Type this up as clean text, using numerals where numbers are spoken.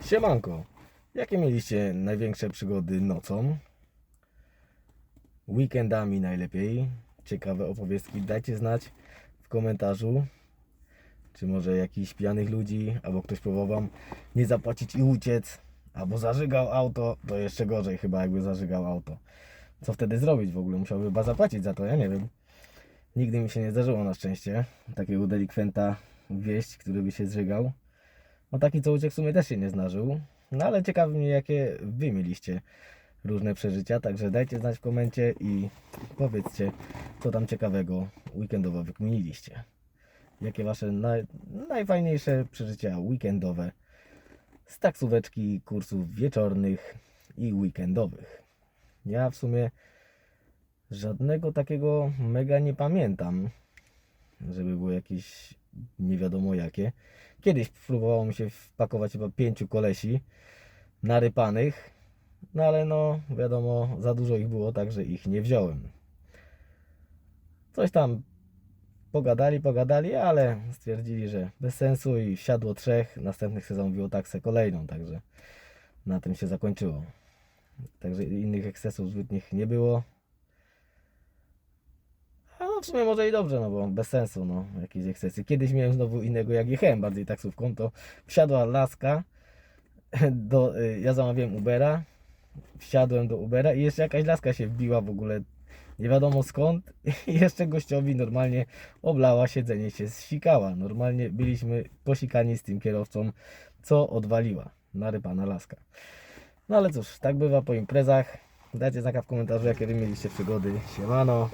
Siemanko, jakie mieliście największe przygody nocą? Weekendami najlepiej. Ciekawe opowieści dajcie znać w komentarzu. Czy może jakichś pijanych ludzi, albo ktoś próbował wam nie zapłacić i uciec, albo zażygał auto, to jeszcze gorzej chyba jakby zażygał auto. Co wtedy zrobić w ogóle? Musiałby chyba zapłacić za to, ja nie wiem. Nigdy mi się nie zdarzyło na szczęście takiego delikwenta wieść, który by się zżygał. No taki co uciekł w sumie też się nie zdarzył. No ale ciekawi mnie jakie wy mieliście różne przeżycia, także dajcie znać w komencie i powiedzcie co tam ciekawego weekendowo wykminiliście. Jakie wasze najfajniejsze przeżycia weekendowe z taksóweczki, kursów wieczornych i weekendowych. Ja w sumie żadnego takiego mega nie pamiętam, żeby było jakieś nie wiadomo jakie. Kiedyś próbowało mi się wpakować chyba 5 kolesi narypanych, no ale no wiadomo, za dużo ich było, także ich nie wziąłem. Coś tam pogadali, ale stwierdzili, że bez sensu i wsiadło 3. Następnych sezon wziął taksę kolejną, także na tym się zakończyło. Także innych ekscesów zbytnich nie było. A no w sumie może i dobrze, no bo bez sensu, no jakieś ekscesy. Kiedyś miałem znowu innego, jak jechałem bardziej taksówką, to wsiadła laska, ja zamawiałem Ubera, wsiadłem do Ubera i jeszcze jakaś laska się wbiła w ogóle, nie wiadomo skąd, i jeszcze gościowi normalnie oblała siedzenie, się zsikała. Normalnie byliśmy posikani z tym kierowcą, co odwaliła narypana laska. No ale cóż, tak bywa po imprezach. Dajcie znaka w komentarzu, jakie wy mieliście przygody. Siemano.